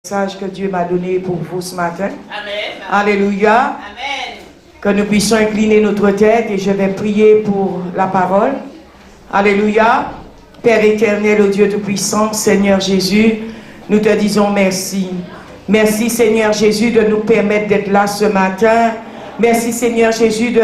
message que Dieu m'a donné pour vous ce matin. Amen. Alléluia. Amen. Que nous puissions incliner notre tête et je vais prier pour la parole. Alléluia. Père éternel, ô Dieu Tout-Puissant, Seigneur Jésus, nous te disons merci. Merci Seigneur Jésus de nous permettre d'être là ce matin. Merci Seigneur Jésus de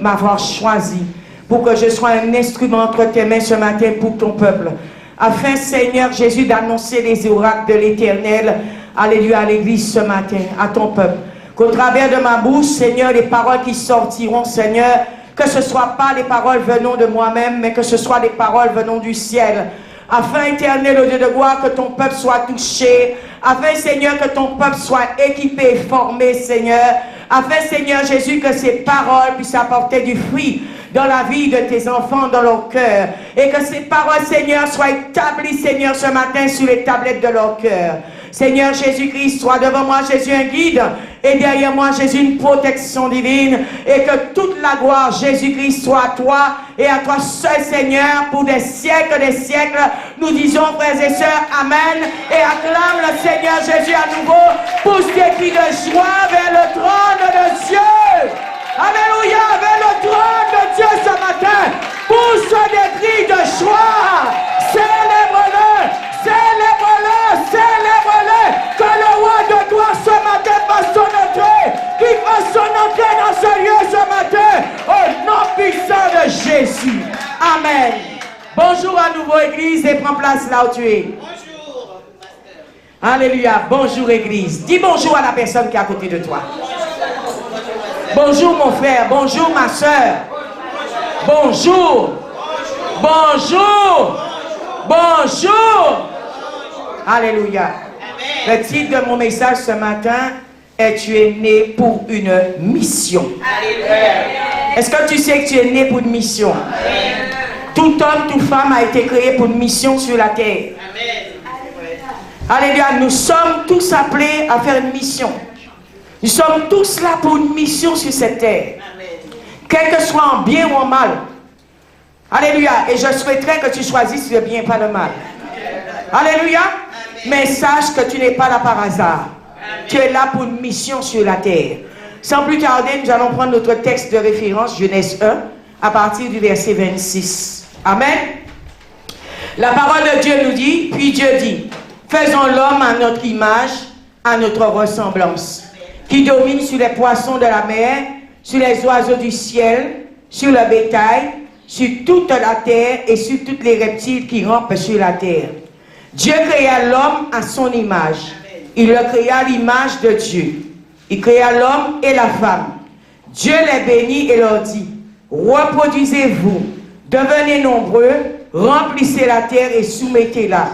m'avoir choisi pour que je sois un instrument entre tes mains ce matin pour ton peuple. Afin Seigneur Jésus d'annoncer les oracles de l'Éternel, alléluia, à l'église ce matin, à ton peuple. Qu'au travers de ma bouche, Seigneur, les paroles qui sortiront, Seigneur, que ce ne soit pas les paroles venant de moi-même, mais que ce soit les paroles venant du ciel. Afin, éternel, au Dieu de gloire, que ton peuple soit touché. Afin, Seigneur, que ton peuple soit équipé et formé, Seigneur. Afin, Seigneur Jésus, que ces paroles puissent apporter du fruit dans la vie de tes enfants, dans leur cœur. Et que ces paroles, Seigneur, soient établies, Seigneur, ce matin sur les tablettes de leur cœur. Seigneur Jésus-Christ, sois devant moi, Jésus, un guide, et derrière moi, Jésus, une protection divine, et que toute la gloire, Jésus-Christ, soit à toi, et à toi seul, Seigneur, pour des siècles, nous disons, frères et sœurs, Amen, et acclame le Seigneur Jésus à nouveau, pousse des cris de joie vers le trône de Dieu. Alléluia, vers le trône de Dieu ce matin, pousse des cris de joie, célèbre-le, célèbre-le, célèbre-le, que le roi de gloire ce matin fasse son entrée, qu'il fasse son entrée dans ce lieu ce matin, au nom puissant de Jésus. Amen. Bonjour à nouveau église et prends place là où tu es. Bonjour, pasteur. Alléluia, bonjour église. Dis bonjour à la personne qui est à côté de toi. Bonjour mon frère, bonjour ma soeur. Bonjour. Bonjour. Bonjour. Alléluia. Le titre de mon message ce matin est « Tu es né pour une mission ». Est-ce que tu sais que tu es né pour une mission? Tout homme, toute femme a été créé pour une mission sur la terre. Alléluia. Nous sommes tous appelés à faire une mission. Nous sommes tous là pour une mission sur cette terre. Quel que soit en bien ou en mal. Alléluia. Et je souhaiterais que tu choisisses le bien, pas le mal. Alléluia. Mais sache que tu n'es pas là par hasard. Tu es là pour une mission sur la terre. Sans plus tarder, nous allons prendre notre texte de référence, Genèse 1, à partir du verset 26. Amen. La parole de Dieu nous dit, puis Dieu dit, faisons l'homme à notre image, à notre ressemblance, qui domine sur les poissons de la mer, sur les oiseaux du ciel, sur le bétail, sur toute la terre et sur tous les reptiles qui rampent sur la terre. Dieu créa l'homme à son image. Il le créa à l'image de Dieu. Il créa l'homme et la femme. Dieu les bénit et leur dit, reproduisez-vous, devenez nombreux, remplissez la terre et soumettez-la.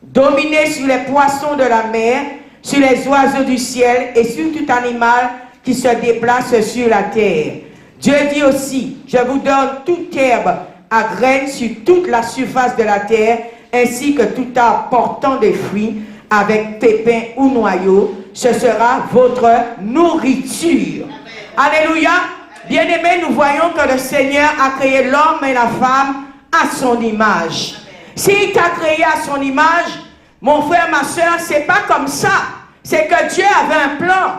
Dominez sur les poissons de la mer, sur les oiseaux du ciel et sur tout animal qui se déplace sur la terre. Dieu dit aussi, je vous donne toute herbe à graines sur toute la surface de la terre, ainsi que tout arbre portant des fruits avec pépins ou noyaux, ce sera votre nourriture. Amen. Alléluia. Bien-aimés, nous voyons que le Seigneur a créé l'homme et la femme à son image. S'il t'a créé à son image, mon frère, ma soeur, c'est pas comme ça. C'est que Dieu avait un plan.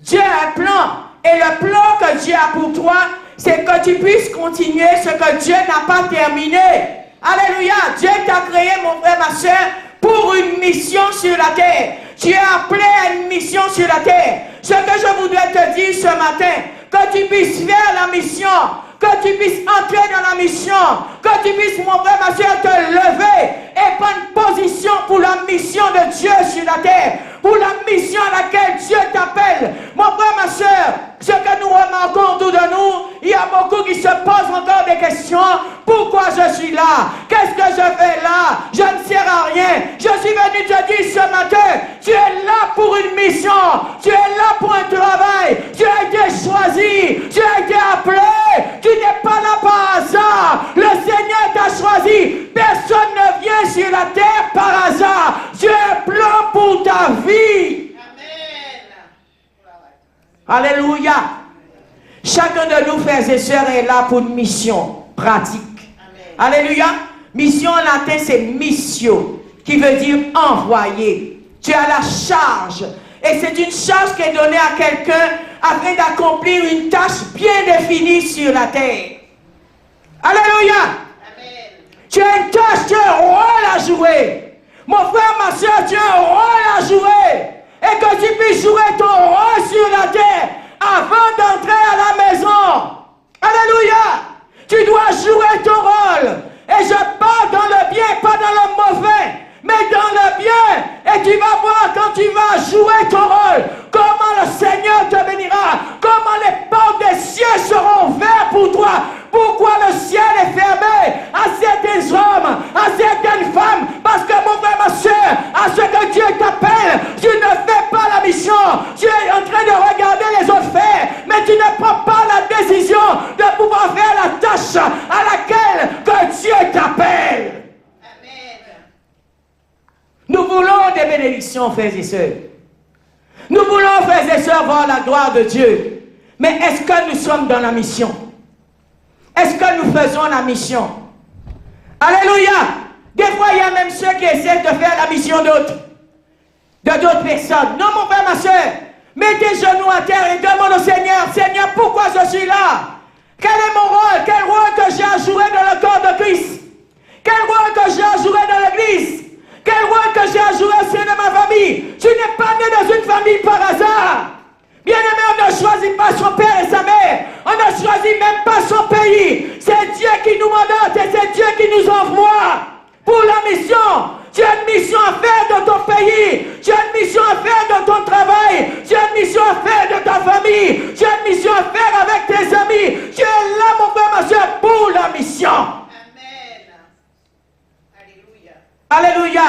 Dieu a un plan. Et le plan que Dieu a pour toi, c'est que tu puisses continuer ce que Dieu n'a pas terminé. Alléluia. Dieu t'a créé, mon frère, ma soeur, pour une mission sur la terre. Tu es appelé à une mission sur la terre. Ce que je voudrais te dire ce matin, que tu puisses faire la mission, que tu puisses entrer dans la mission, que tu puisses, mon frère, ma soeur, te lever et prendre position pour la mission de Dieu sur la terre, pour la mission à laquelle Dieu t'appelle. Mon frère, ma soeur, ce que nous remarquons autour de nous, il y a beaucoup qui se posent encore des questions. Pourquoi je suis là? Qu'est-ce que je fais là? Je ne sers à rien. Je suis venu te dire ce matin, tu es là pour une mission. Tu es là pour un travail. Tu as été choisi. Tu as été appelé. Tu n'es pas là par hasard. Le Seigneur t'a choisi. Personne ne vient sur la terre par hasard. Dieu a un plan pour ta vie. Alléluia. Chacun de nous, frères et sœurs, est là pour une mission pratique. Amen. Alléluia. Mission en latin, c'est missio, qui veut dire envoyer. Tu as la charge. Et c'est une charge qui est donnée à quelqu'un afin d'accomplir une tâche bien définie sur la terre. Alléluia. Amen. Tu as une tâche, tu as un rôle à jouer. Mon frère, ma soeur, tu as un rôle à jouer. Et que tu puisses jouer ton rôle sur la terre avant d'entrer à la maison. Alléluia. Tu dois jouer ton rôle. Et je parle dans le bien, pas dans le mauvais, mais dans le bien. Et tu vas voir quand tu vas jouer ton rôle, comment le Seigneur te bénira, comment les portes des cieux seront ouvertes pour toi. Pourquoi le ciel est fermé à certains hommes, à certaines femmes? Parce que mon frère, ma soeur, à ce que Dieu t'appelle, tu ne fais pas la mission. Tu es en train de regarder les autres faire, mais tu ne prends pas la décision de pouvoir faire la tâche à laquelle que Dieu t'appelle. Amen. Nous voulons des bénédictions, frères et sœurs. Nous voulons, frères et sœurs, voir la gloire de Dieu. Mais est-ce que nous sommes dans la mission? Est-ce que nous faisons la mission? Alléluia! Des fois, il y a même ceux qui essaient de faire la mission d'autres personnes. Non, mon frère, ma soeur, mets tes genoux à terre et demande au Seigneur, Seigneur, pourquoi je suis là? Quel est mon rôle? Quel rôle que j'ai à jouer dans le corps de Christ? Quel rôle que j'ai à jouer dans l'église? Quel rôle que j'ai à jouer au sein de ma famille? Tu n'es pas né dans une famille par hasard. Bien-aimé, on ne choisit pas son père et sa mère. On ne choisit même pas son pays. C'est Dieu qui nous mandate et c'est Dieu qui nous envoie pour la mission. Tu as une mission à faire dans ton pays. Tu as une mission à faire dans ton travail. Tu as une mission à faire dans ta famille. Tu as une mission à faire avec tes amis. Tu es là, mon frère, ma soeur, pour la mission. Amen. Alléluia. Alléluia.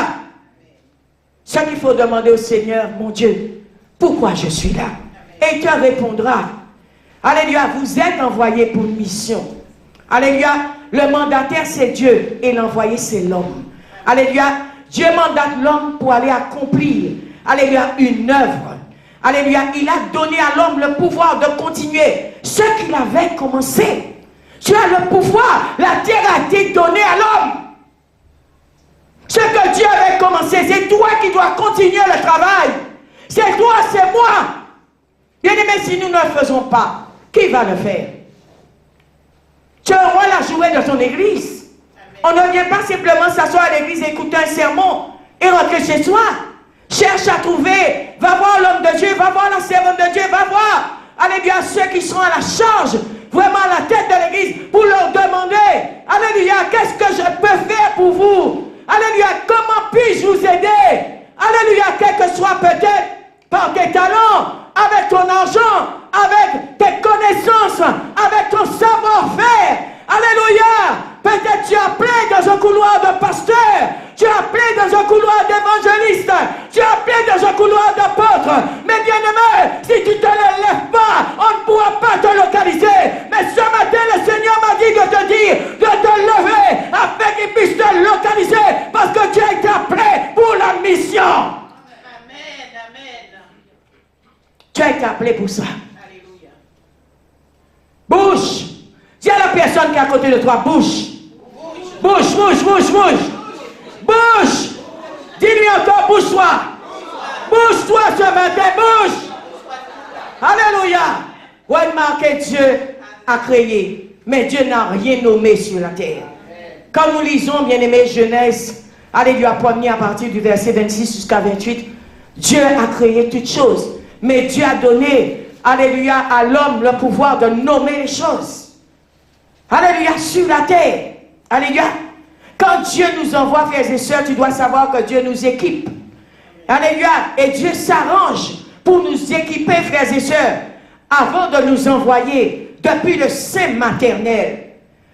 Ce qu'il faut demander au Seigneur, mon Dieu, pourquoi je suis là? Et il te répondra. Alléluia, vous êtes envoyé pour une mission. Alléluia, le mandataire c'est Dieu et l'envoyé c'est l'homme. Alléluia, Dieu mandate l'homme pour aller accomplir, alléluia, une œuvre. Alléluia, il a donné à l'homme le pouvoir de continuer ce qu'il avait commencé. Tu as le pouvoir, la terre a été donnée à l'homme. Ce que Dieu avait commencé, c'est toi qui dois continuer le travail. C'est toi, c'est moi. Bien-aimé, si nous ne le faisons pas, qui va le faire? Tu as un rôle à jouer dans ton église. On ne vient pas simplement s'asseoir à l'église et écouter un sermon et rentrer chez soi. Cherche à trouver. Va voir l'homme de Dieu, va voir la servante de Dieu, va voir. Alléluia, ceux qui sont à la charge, vraiment à la tête de l'église, pour leur demander, alléluia, qu'est-ce que je peux faire pour vous? Alléluia, comment puis-je vous aider? Alléluia, quel que soit peut-être par tes talents, avec ton argent, avec tes connaissances, avec ton savoir-faire. Alléluia. Peut-être tu as appelé dans un couloir de pasteur, tu as appelé dans un couloir d'évangéliste, tu as appelé dans un couloir d'apôtre. Mais bien aimé, si tu ne te lèves pas, on ne pourra pas te localiser. Mais ce matin, le Seigneur m'a dit de te dire, de te lever, afin qu'il puisse te localiser, parce que tu as été appelé pour la mission. Amen, amen. Tu as été appelé pour ça. Alléluia. Bouge. Dis à la personne qui est à côté de toi, bouge. Bouge, bouge, bouge, bouge. Bouge. Dis-lui encore, bouge-toi. Bouge-toi ce matin, bouge. Alléluia. Remarquez, Dieu a créé, mais Dieu n'a rien nommé sur la terre. Quand nous lisons, bien-aimé, Genèse, alléluia, premier à partir du verset 26 jusqu'à 28, Dieu a créé toutes choses. Mais Dieu a donné, alléluia, à l'homme le pouvoir de nommer les choses. Alléluia, sur la terre. Alléluia. Quand Dieu nous envoie, frères et sœurs, tu dois savoir que Dieu nous équipe. Alléluia. Et Dieu s'arrange pour nous équiper, frères et sœurs, avant de nous envoyer depuis le sein maternel.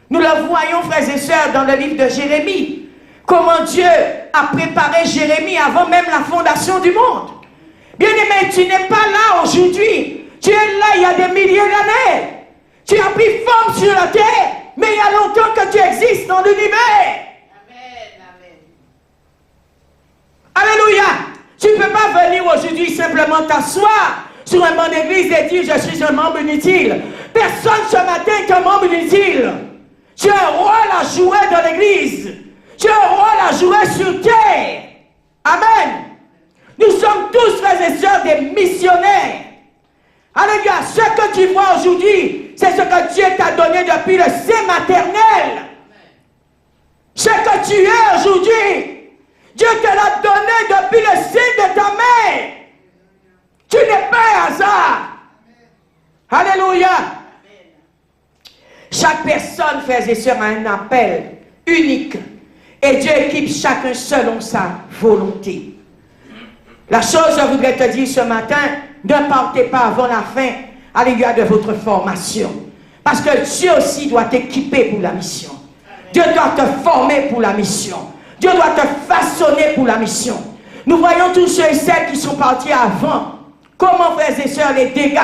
Nous le voyons, frères et sœurs, dans le livre de Jérémie. Comment Dieu a préparé Jérémie avant même la fondation du monde. Bien-aimé, tu n'es pas là aujourd'hui. Tu es là il y a des milliers d'années. Tu as pris forme sur la terre, mais il y a longtemps que tu existes dans l'univers. Amen, amen. Alléluia. Tu ne peux pas venir aujourd'hui simplement t'asseoir sur un banc d'église et dire je suis un membre inutile. Personne ce matin est un membre inutile. Tu as un rôle à jouer dans l'église. Tu as un rôle à jouer sur terre. Amen. Nous sommes tous, frères et sœurs, des missionnaires. Alléluia. Ce que tu vois aujourd'hui, c'est ce que Dieu t'a donné depuis le sein maternel. Ce que tu es aujourd'hui, Dieu te l'a donné depuis le sein de ta mère. Tu n'es pas un hasard. Alléluia. Chaque personne, frères et sœurs, a un appel unique. Et Dieu équipe chacun selon sa volonté. La chose, je voudrais te dire ce matin, ne partez pas avant la fin, alléluia, de votre formation. Parce que Dieu aussi doit t'équiper pour la mission. Dieu doit te former pour la mission. Dieu doit te façonner pour la mission. Nous voyons tous ceux et celles qui sont partis avant. Comment, frères et sœurs, les dégâts,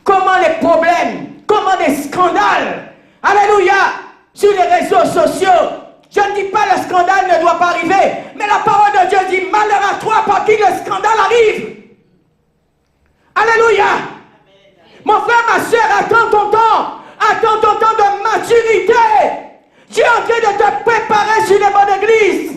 comment les problèmes, comment les scandales, alléluia, sur les réseaux sociaux. Je ne dis pas que le scandale ne doit pas arriver, mais la parole de Dieu dit, malheur à toi par qui le scandale arrive. Alléluia. Mon frère, ma soeur, attends ton temps de maturité. Dieu est en train de te préparer sur les bonnes églises.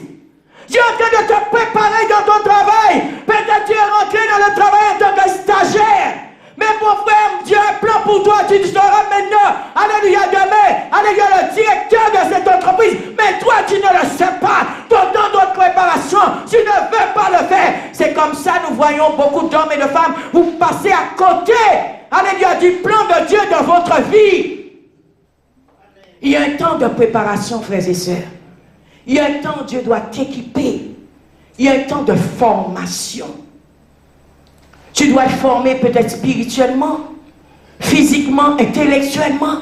Dieu est en train de te préparer dans ton travail. Peut-être tu es rentré dans le travail en tant que stagiaire. Mais mon frère, Dieu a un plan pour toi. Tu seras maintenant, alléluia, demain, alléluia, le directeur de cette entreprise. Mais toi, tu ne le sais pas. Ton temps de préparation, tu ne veux pas le faire. C'est comme ça, nous voyons beaucoup d'hommes et de femmes. Vous passez à côté, alléluia, du plan de Dieu dans votre vie. Il y a un temps de préparation, frères et sœurs. Il y a un temps où Dieu doit t'équiper. Il y a un temps de formation. Tu dois te former peut-être spirituellement, physiquement, intellectuellement,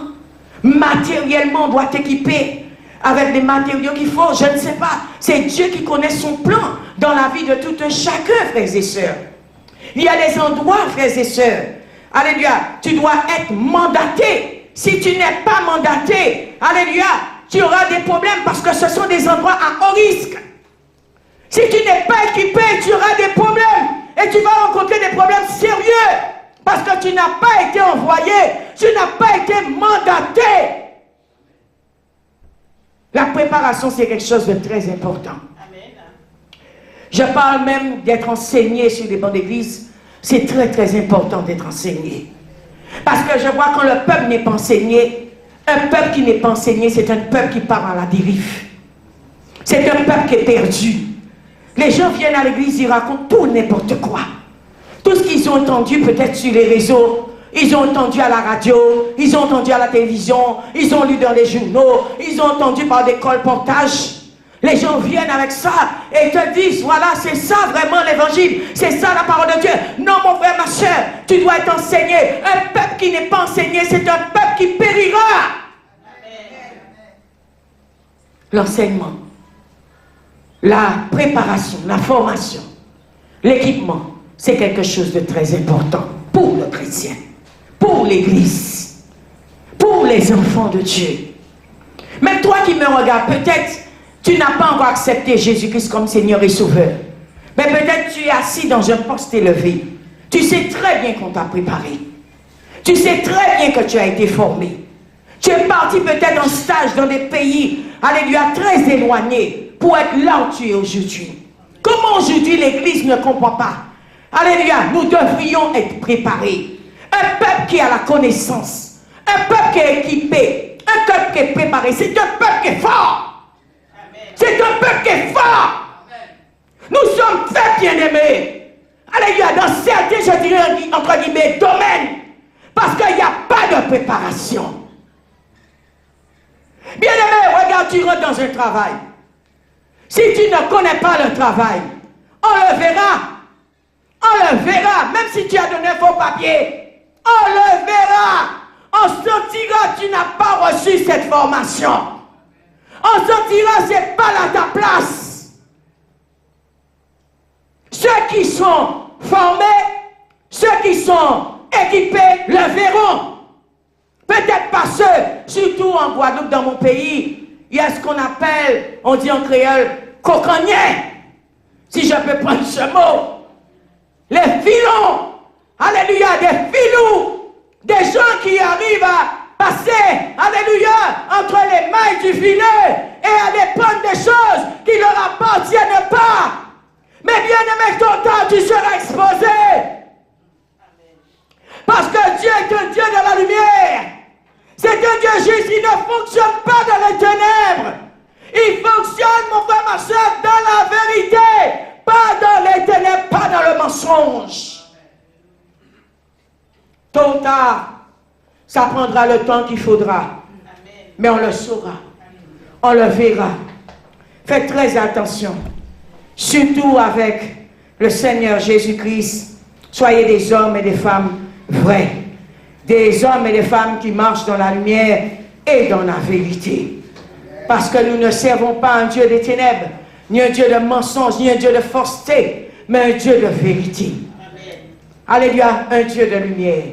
matériellement. On doit t'équiper avec les matériaux qu'il faut. Je ne sais pas. C'est Dieu qui connaît son plan dans la vie de tout un chacun, frères et sœurs. Il y a des endroits, frères et sœurs. Alléluia. Tu dois être mandaté. Si tu n'es pas mandaté, alléluia, tu auras des problèmes parce que ce sont des endroits à haut risque. Si tu n'es pas équipé, tu auras des problèmes. Et tu vas rencontrer des problèmes sérieux. Parce que tu n'as pas été envoyé. Tu n'as pas été mandaté. La préparation, c'est quelque chose de très important. Amen. Je parle même d'être enseigné sur les bancs d'église. C'est très très important d'être enseigné. Parce que je vois quand le peuple n'est pas enseigné, un peuple qui n'est pas enseigné, c'est un peuple qui part à la dérive. C'est un peuple qui est perdu. Les gens viennent à l'église, ils racontent tout n'importe quoi. Tout ce qu'ils ont entendu peut-être sur les réseaux, ils ont entendu à la radio, ils ont entendu à la télévision, ils ont lu dans les journaux, ils ont entendu par des colportages. Les gens viennent avec ça et te disent, voilà, c'est ça vraiment l'évangile, c'est ça la parole de Dieu. Non, mon frère, ma soeur, tu dois être enseigné. Un peuple qui n'est pas enseigné, c'est un peuple qui périra. L'enseignement, la préparation, la formation, l'équipement, c'est quelque chose de très important pour le chrétien, pour l'église, pour les enfants de Dieu. Mais toi qui me regardes, peut-être tu n'as pas encore accepté Jésus-Christ comme Seigneur et Sauveur. Mais peut-être tu es assis dans un poste élevé. Tu sais très bien qu'on t'a préparé. Tu sais très bien que tu as été formé. Tu es parti peut-être en stage dans des pays, alléluia, très éloignés pour être là où tu es aujourd'hui. Comment aujourd'hui l'Église ne comprend pas? Alléluia, nous devrions être préparés. Un peuple qui a la connaissance, un peuple qui est équipé, un peuple qui est préparé, c'est un peuple qui est fort. C'est un peuple qui est fort. Nous sommes faits bien-aimés. Alléluia, dans certains, je dirais, entre guillemets, domaines. Parce qu'il n'y a pas de préparation. Bien-aimé, regarde, tu rentres dans un travail. Si tu ne connais pas le travail, on le verra. On le verra. Même si tu as donné un faux papier, on le verra. On sentira que tu n'as pas reçu cette formation. On sentira que ce n'est pas là ta place. Ceux qui sont formés, ceux qui sont équipés, le verront. Peut-être pas ceux, surtout en Guadeloupe, dans mon pays, il y a ce qu'on appelle, on dit en créole, coconnier. Si je peux prendre ce mot. Les filons. Alléluia, des filous. Des gens qui arrivent à passer, alléluia, entre les mailles du filet et à dépendre des choses qui ne leur appartiennent pas. Mais bien Bien-aimé, tôt ou tard, tu seras exposé. Parce que Dieu est un Dieu de la lumière. C'est un Dieu juste, il ne fonctionne pas dans les ténèbres. Il fonctionne, mon frère, ma soeur, dans la vérité. Pas dans les ténèbres, pas dans le mensonge. Tôt ou tard, ça prendra le temps qu'il faudra. Mais on le saura. On le verra. Faites très attention. Surtout avec le Seigneur Jésus-Christ. Soyez des hommes et des femmes vrais. Des hommes et des femmes qui marchent dans la lumière et dans la vérité. Parce que nous ne servons pas un Dieu des ténèbres, ni un Dieu de mensonge, ni un Dieu de fausseté, mais un Dieu de vérité. Alléluia, un Dieu de lumière.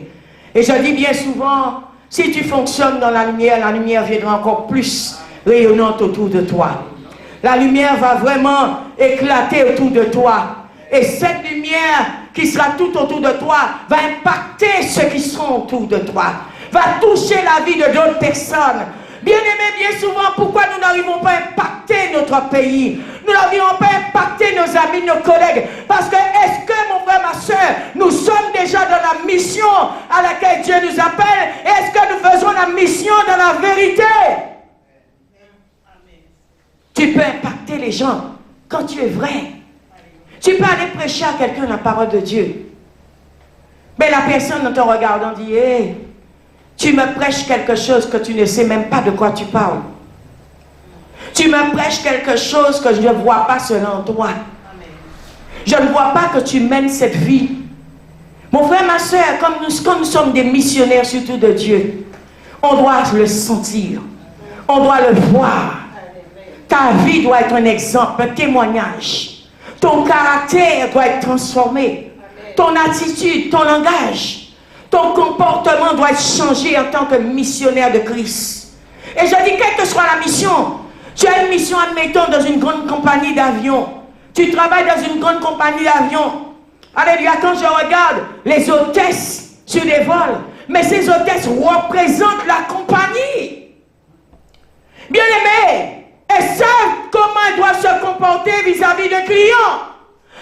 Et je dis bien souvent, si tu fonctionnes dans la lumière viendra encore plus rayonnante autour de toi. La lumière va vraiment éclater autour de toi. Et cette lumière qui sera tout autour de toi va impacter ceux qui sont autour de toi. Va toucher la vie de d'autres personnes. Bien-aimés, bien souvent, pourquoi nous n'arrivons pas à impacter notre pays? Nous n'arrivons pas à impacter nos amis, nos collègues. Parce que, est-ce que, mon frère, ma soeur, nous sommes déjà dans la mission à laquelle Dieu nous appelle? Est-ce que nous faisons la mission dans la vérité? Tu peux impacter les gens quand tu es vrai. Tu peux aller prêcher à quelqu'un la parole de Dieu. Mais la personne, en te regardant, dit, hey, tu me prêches quelque chose que tu ne sais même pas de quoi tu parles. Tu me prêches quelque chose que je ne vois pas selon toi. Je ne vois pas que tu mènes cette vie. Mon frère, ma soeur, comme nous sommes des missionnaires surtout de Dieu, on doit le sentir. On doit le voir. Ta vie doit être un exemple, un témoignage. Ton caractère doit être transformé. Ton attitude, ton langage. Ton comportement doit être changé en tant que missionnaire de Christ. Et je dis, quelle que soit la mission, tu as une mission, admettons, dans une grande compagnie d'avion. Tu travailles dans une grande compagnie d'avion. Alléluia, quand je regarde les hôtesses sur les vols, mais ces hôtesses représentent la compagnie. Bien-aimés, elles savent comment elles doivent se comporter vis-à-vis des clients.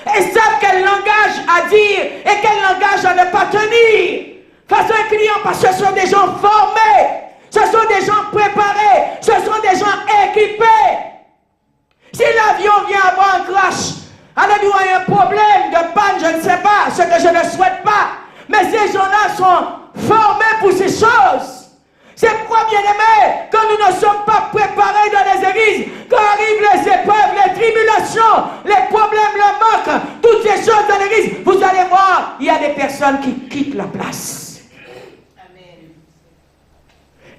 Elles savent quel langage à dire et quel langage à ne pas tenir. Face à un client, parce que ce sont des gens formés, ce sont des gens préparés, ce sont des gens équipés. Si l'avion vient avoir un crash, alléluia, il y a un problème de panne, je ne sais pas, ce que je ne souhaite pas, mais ces gens-là sont formés pour ces choses. C'est pourquoi, bien-aimés, quand nous ne sommes pas préparés dans les églises, quand arrivent les épreuves, les tribulations, les problèmes, le manque, toutes ces choses dans l'église, vous allez voir, il y a des personnes qui quittent la place.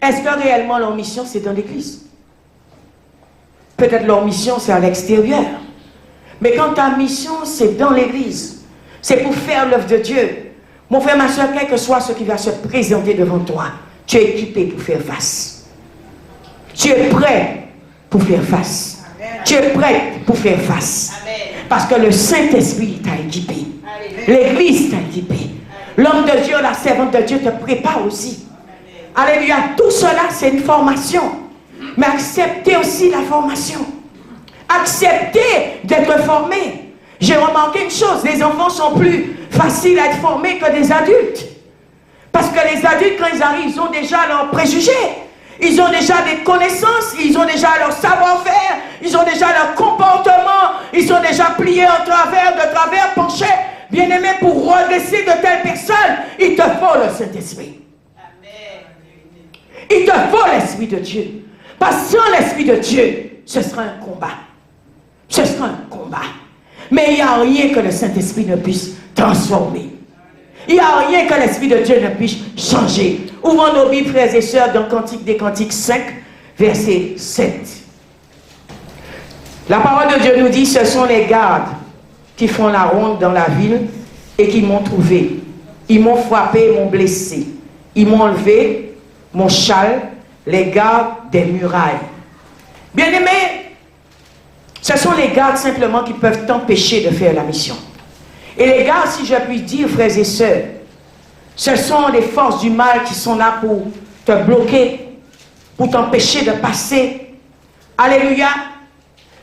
Est-ce que réellement leur mission c'est dans l'église? Peut-être leur mission c'est à l'extérieur. Mais quand ta mission c'est dans l'église, c'est pour faire l'œuvre de Dieu. Mon frère, ma soeur, quel que soit ce qui va se présenter devant toi, tu es équipé pour faire face. Tu es prêt pour faire face. Amen. Tu es prêt pour faire face. Amen. Parce que le Saint-Esprit t'a équipé. L'église t'a équipé. L'homme de Dieu, la servante de Dieu te prépare aussi. Alléluia, tout cela c'est une formation. Mais acceptez aussi la formation. Acceptez d'être formé. J'ai remarqué une chose, les enfants sont plus faciles à être formés que des adultes. Parce que les adultes, quand ils arrivent, ils ont déjà leurs préjugés. Ils ont déjà des connaissances, ils ont déjà leur savoir-faire, ils ont déjà leur comportement, ils sont déjà pliés en travers, de travers, penchés. Bien-aimé, pour redresser de telles personnes, il te faut le Saint-Esprit. Il te faut l'Esprit de Dieu. Parce que sans l'Esprit de Dieu, ce sera un combat. Ce sera un combat. Mais il n'y a rien que le Saint-Esprit ne puisse transformer. Il n'y a rien que l'Esprit de Dieu ne puisse changer. Ouvrons nos Bibles, frères et sœurs, dans Cantique des Cantiques 5, verset 7. La parole de Dieu nous dit, ce sont les gardes qui font la ronde dans la ville et qui m'ont trouvé. Ils m'ont frappé, m'ont blessé. Ils m'ont enlevé mon châle, les gardes des murailles. Bien-aimés, ce sont les gardes simplement qui peuvent t'empêcher de faire la mission. Et les gardes, si je puis dire, frères et sœurs, ce sont les forces du mal qui sont là pour te bloquer, pour t'empêcher de passer. Alléluia.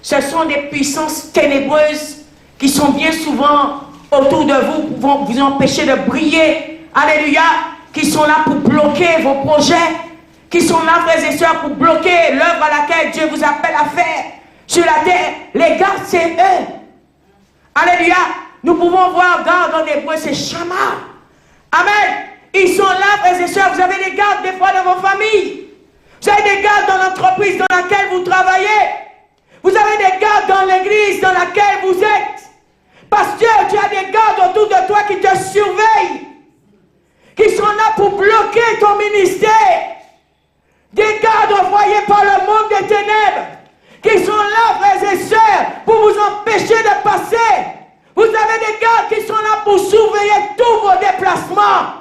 Ce sont des puissances ténébreuses qui sont bien souvent autour de vous, vont vous empêcher de briller. Alléluia. Qui sont là pour bloquer vos projets. Qui sont là, frères et sœurs, pour bloquer l'œuvre à laquelle Dieu vous appelle à faire sur la terre. Les gardes, c'est eux. Alléluia. Nous pouvons voir garde en hébreu, c'est Shama. Amen. Ils sont là, frères et sœurs. Vous avez des gardes des fois dans vos familles. Vous avez des gardes dans l'entreprise dans laquelle vous travaillez. Vous avez des gardes dans l'église dans laquelle vous êtes. Pasteur, tu as des gardes autour de toi qui te surveillent. Qui sont là pour bloquer ton ministère. Des gardes envoyés par le monde des ténèbres. Qui sont là, frères et sœurs, pour vous empêcher de passer. Vous avez des gardes qui sont là pour surveiller tous vos déplacements.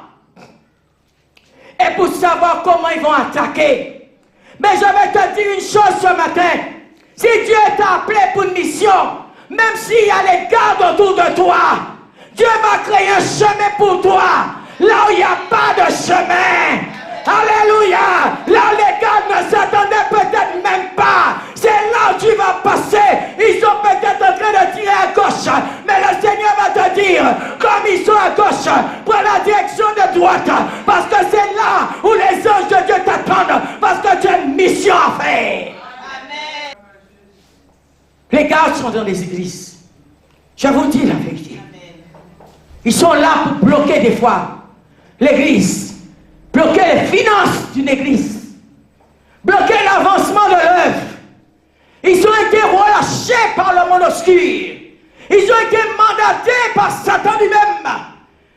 Et pour savoir comment ils vont attaquer. Mais je vais te dire une chose ce matin. Si Dieu t'a appelé pour une mission, même s'il y a les gardes autour de toi, Dieu va créer un chemin pour toi. Là où il n'y a pas de chemin. Alléluia. Là où les gardes ne s'attendaient peut-être même pas. C'est là où tu vas passer. Ils sont peut-être en train de tirer à gauche. Mais le Seigneur va te dire, comme ils sont à gauche, prends la direction de droite. Parce que c'est là où les anges de Dieu t'attendent. Parce que tu as une mission à faire. Amen. Les gardes sont dans les églises. Je vous dis la vérité. Ils sont là pour bloquer des fois l'église. Bloquer les finances d'une église. Bloquer l'avancement de l'œuvre. Ils ont été relâchés par le monde obscur. Ils ont été mandatés par Satan lui-même.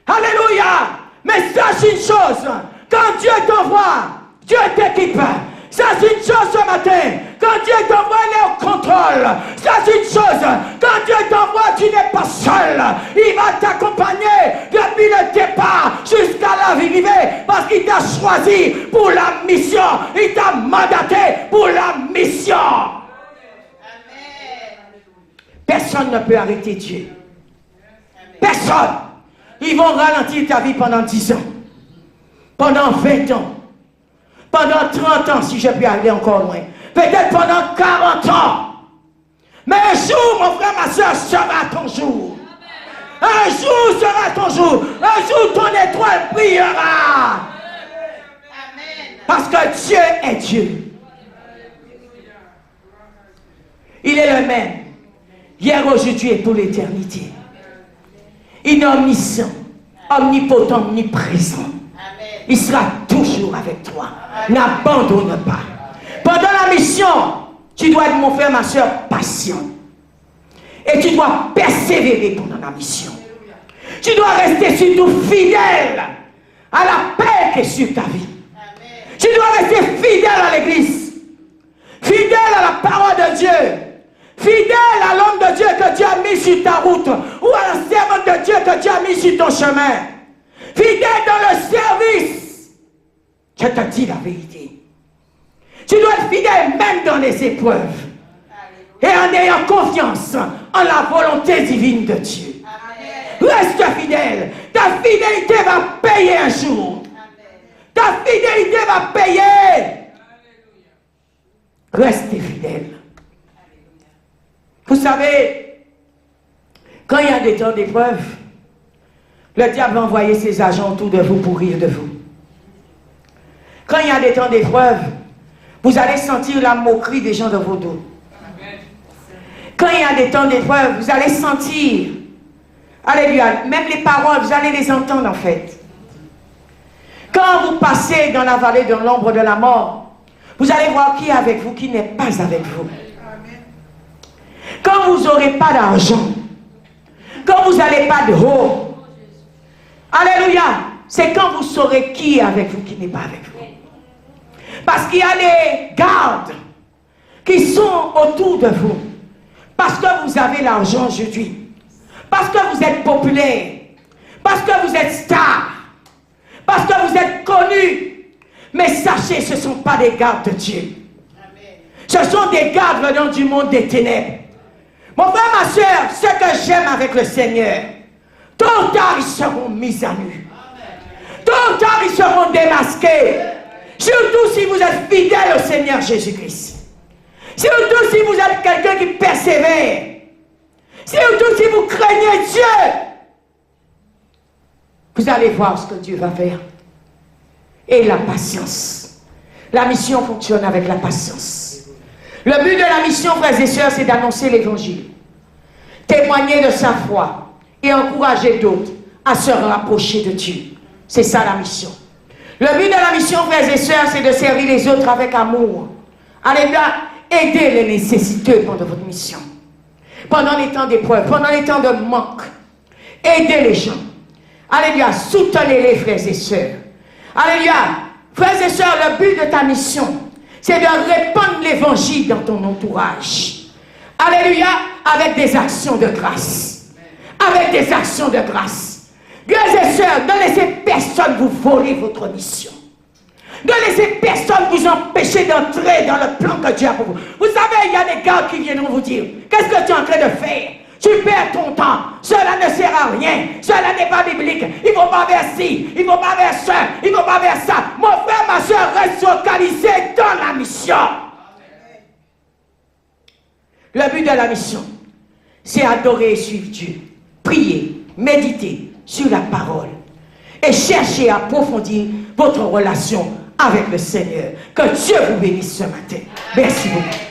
Alléluia. Mais sache une chose. Quand Dieu t'envoie, Dieu t'équipe. Sache une chose ce matin. Quand Dieu t'envoie, il est au contrôle. Sache une chose. Quand Dieu t'envoie, tu n'es pas seul. Il va t'accompagner depuis le départ jusqu'à l'arrivée. Parce qu'il t'a choisi pour la mission. Il t'a mandaté pour la mission. Amen. Personne ne peut arrêter Dieu. Personne. Ils vont ralentir ta vie pendant 10 ans. Pendant 20 ans. Pendant 30 ans, si je peux aller encore loin. Peut-être pendant 40 ans. Mais un jour, mon frère, ma soeur, sera ton jour. Un jour sera ton jour. Un jour, ton étoile brillera. Parce que Dieu est Dieu. Il est le même. Hier, aujourd'hui et pour l'éternité. Il est omniscient, omnipotent, omniprésent. Il sera toujours avec toi. N'abandonne pas. Pendant la mission, tu dois être, mon frère, ma soeur, patient. Et tu dois persévérer pendant la mission. Tu dois rester surtout fidèle à l'appel qui est sur ta vie. Tu dois rester fidèle à l'église. Fidèle à la parole de Dieu. Fidèle à l'homme de Dieu que Dieu a mis sur ta route. Ou à la servante de Dieu que Dieu a mis sur ton chemin. Fidèle dans le service. Je te dis la vérité. Tu dois être fidèle même dans les épreuves. Et en ayant confiance en la volonté divine de Dieu. Reste fidèle. Ta fidélité va payer un jour. Ta fidélité va payer. Restez fidèle. Vous savez, quand il y a des temps d'épreuve, le diable va envoyer ses agents autour de vous pour rire de vous. Quand il y a des temps d'épreuve, vous allez sentir la moquerie des gens de vos dos. Quand il y a des temps d'épreuve, vous allez sentir, alléluia, même les paroles, vous allez les entendre en fait. Quand vous passez dans la vallée de l'ombre de la mort, vous allez voir qui est avec vous, qui n'est pas avec vous. Quand vous n'aurez pas d'argent, quand vous n'allez pas de haut, alléluia, c'est quand vous saurez qui est avec vous, qui n'est pas avec vous. Parce qu'il y a des gardes qui sont autour de vous. Parce que vous avez l'argent aujourd'hui. Parce que vous êtes populaire. Parce que vous êtes star. Parce que vous êtes connu. Mais sachez, ce ne sont pas des gardes de Dieu. Ce sont des gardes venant du monde des ténèbres. Mon frère, ma soeur, ce que j'aime avec le Seigneur, tôt ou tard, ils seront mis à nu. Tôt ou tard, ils seront démasqués. Surtout si vous êtes fidèle au Seigneur Jésus-Christ. Surtout si vous êtes quelqu'un qui persévère. Surtout si vous craignez Dieu. Vous allez voir ce que Dieu va faire. Et la patience. La mission fonctionne avec la patience. Le but de la mission, frères et sœurs, c'est d'annoncer l'évangile. Témoigner de sa foi et encourager d'autres à se rapprocher de Dieu. C'est ça la mission. Le but de la mission, frères et sœurs, c'est de servir les autres avec amour. Alléluia. Aider les nécessiteux pendant votre mission. Pendant les temps d'épreuve, pendant les temps de manque. Aider les gens. Alléluia. Soutenez-les, frères et sœurs. Alléluia. Frères et sœurs, le but de ta mission, c'est de répandre l'évangile dans ton entourage. Alléluia. Avec des actions de grâce. Avec des actions de grâce. Frères et sœurs, ne laissez personne vous voler votre mission. Ne laissez personne vous empêcher d'entrer dans le plan que Dieu a pour vous. Vous savez, il y a des gars qui viendront vous dire, qu'est-ce que tu es en train de faire? Tu perds ton temps. Cela ne sert à rien. Cela n'est pas biblique. Il ne faut pas vers ci. Il ne faut pas vers ça. Il ne faut pas vers ça. Mon frère, ma soeur, reste focalisé dans la mission. Le but de la mission, c'est adorer et suivre Dieu. Prier, méditer sur la parole. Et chercher à approfondir votre relation avec le Seigneur. Que Dieu vous bénisse ce matin. Merci beaucoup.